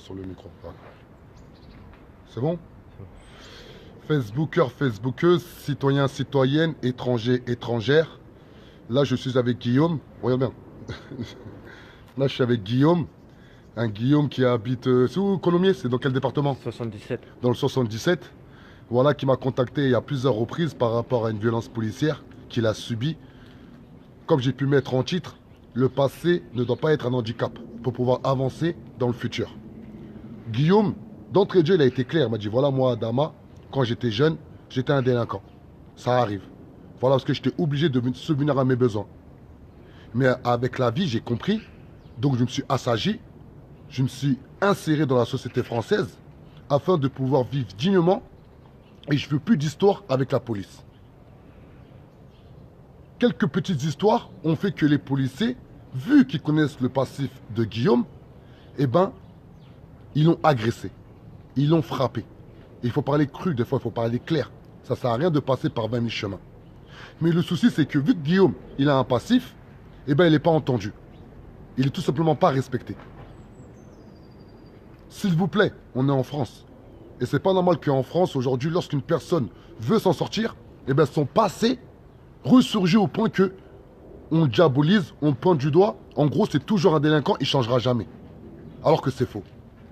sur le micro. Voilà. C'est bon? Facebookers, Facebookeuses, citoyens, citoyennes, étrangers, étrangères. Là, je suis avec Guillaume. Regarde bien. Là, je suis avec Guillaume. Un Guillaume qui habite... c'est où, Colomiers? C'est dans quel département? 77. Dans le 77. Voilà, qui m'a contacté il y a plusieurs reprises par rapport à une violence policière qu'il a subie. Comme j'ai pu mettre en titre, le passé ne doit pas être un handicap pour pouvoir avancer dans le futur. Guillaume, d'entrée de jeu, il a été clair. Il m'a dit, voilà, moi, Adama, quand j'étais jeune, j'étais un délinquant. Ça arrive. Voilà, parce que j'étais obligé de subvenir à mes besoins. Mais avec la vie, j'ai compris. Donc, je me suis assagi. Je me suis inséré dans la société française afin de pouvoir vivre dignement. Et je ne veux plus d'histoire avec la police. Quelques petites histoires ont fait que les policiers, vu qu'ils connaissent le passif de Guillaume, eh ben, ils l'ont agressé. Ils l'ont frappé. Et il faut parler cru, des fois, il faut parler clair. Ça ne sert à rien de passer par 20 000 chemins. Mais le souci, c'est que vu que Guillaume, il a un passif, eh ben, il n'est pas entendu. Il n'est tout simplement pas respecté. S'il vous plaît, on est en France. Et c'est pas normal qu'en France, aujourd'hui, lorsqu'une personne veut s'en sortir, eh ben, son passé ressurgit au point que on le diabolise, on le pointe du doigt. En gros, c'est toujours un délinquant, il ne changera jamais. Alors que c'est faux.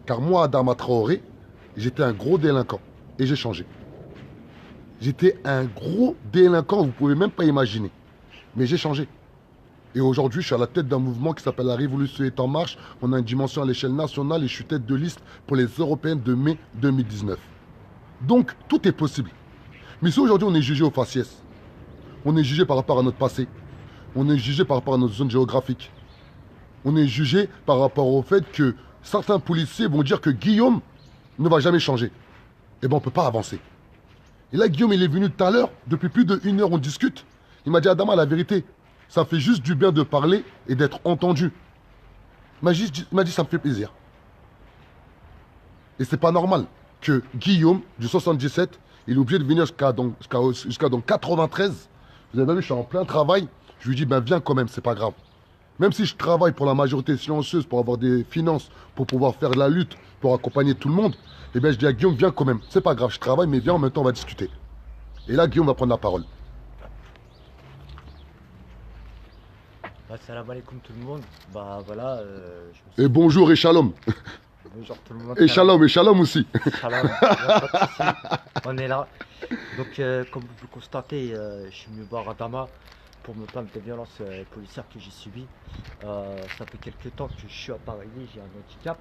Car moi, Adama Traoré, j'étais un gros délinquant. Et j'ai changé. J'étais un gros délinquant, vous ne pouvez même pas imaginer. Mais j'ai changé. Et aujourd'hui, je suis à la tête d'un mouvement qui s'appelle La Révolution est en marche. On a une dimension à l'échelle nationale et je suis tête de liste pour les européennes de mai 2019. Donc, tout est possible. Mais si aujourd'hui on est jugé au faciès, on est jugé par rapport à notre passé, on est jugé par rapport à notre zone géographique, on est jugé par rapport au fait que certains policiers vont dire que Guillaume ne va jamais changer. Eh bien, on ne peut pas avancer. Et là, Guillaume, il est venu tout à l'heure, depuis plus d'1 heure, on discute. Il m'a dit, Adama, la vérité, ça fait juste du bien de parler et d'être entendu. Il m'a dit, ça me fait plaisir. Et c'est pas normal que Guillaume, du 77, il est obligé de venir jusqu'à 93. Vous avez vu, je suis en plein travail. Je lui dis, ben viens quand même, c'est pas grave. Même si je travaille pour la majorité silencieuse, pour avoir des finances, pour pouvoir faire de la lutte, pour accompagner tout le monde, eh bien je dis à Guillaume, viens quand même. C'est pas grave, je travaille, mais viens, en même temps, on va discuter. Et là, Guillaume va prendre la parole. Salam alaikum tout le monde. Bah voilà. Et bonjour et shalom. Bonjour tout le monde. Et shalom aussi. Shalom. Y a pas de souci. On est là. Donc comme vous le constatez, je suis venu voir Adama pour me plaindre des violences policières que j'ai subies. Ça fait quelques temps que je suis appareillé, j'ai un handicap.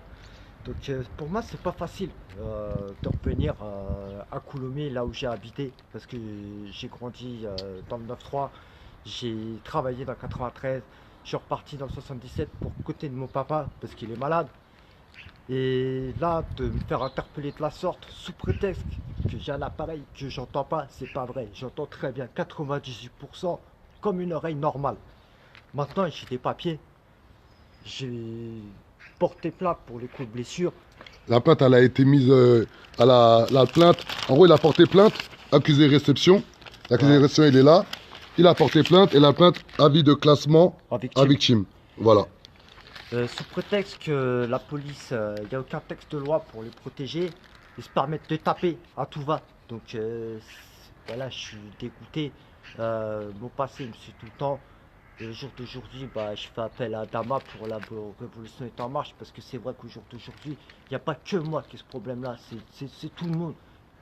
Donc pour moi c'est pas facile de revenir à Coulommiers, là où j'ai habité, parce que j'ai grandi dans le 9-3, j'ai travaillé dans le 93, je suis reparti dans le 77 pour côté de mon papa parce qu'il est malade. Et là, de me faire interpeller de la sorte, sous prétexte que j'ai un appareil que j'entends pas, c'est pas vrai. J'entends très bien, 98%, comme une oreille normale. Maintenant, j'ai des papiers. J'ai porté plainte pour les coups de blessure. La plainte, elle a été mise à la plainte. En gros, il a porté plainte, accusé réception. L'accusé réception, il est là. Il a porté plainte et la plainte, avis de classement à victime. Voilà. Sous prétexte que la police, il n'y a aucun texte de loi pour les protéger, ils se permettent de taper à tout va. Donc voilà, je suis dégoûté. Mon passé me suit tout le temps. Et le jour d'aujourd'hui, bah, je fais appel à Adama pour la Révolution est en marche, parce que c'est vrai qu'au jour d'aujourd'hui, il n'y a pas que moi qui ai ce problème-là, c'est tout le monde.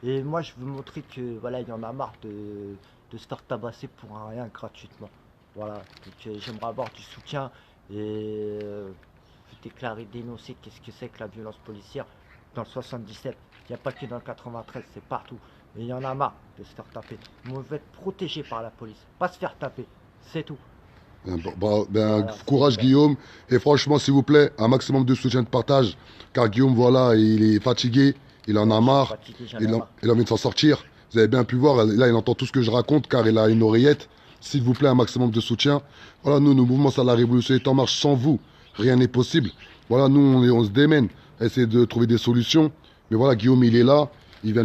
Et moi, je veux montrer que voilà, il y en a marre de se faire tabasser pour un rien gratuitement. Voilà, donc j'aimerais avoir du soutien et déclarer, dénoncer qu'est-ce que c'est que la violence policière dans le 77. Il n'y a pas que dans le 93, c'est partout. Et il y en a marre de se faire taper. On veut être protégé par la police, pas se faire taper, c'est tout. Voilà, courage Guillaume. Et franchement, s'il vous plaît, un maximum de soutien, de partage. Car Guillaume, voilà, il est fatigué, il en a marre, il a envie de s'en sortir. Vous avez bien pu voir, là, il entend tout ce que je raconte car il a une oreillette. S'il vous plaît, un maximum de soutien. Voilà, nous, nos mouvements, ça, la révolution est en marche. Sans vous, rien n'est possible. Voilà, nous, on se démène, essayer de trouver des solutions. Mais voilà, Guillaume, il est là. Il vient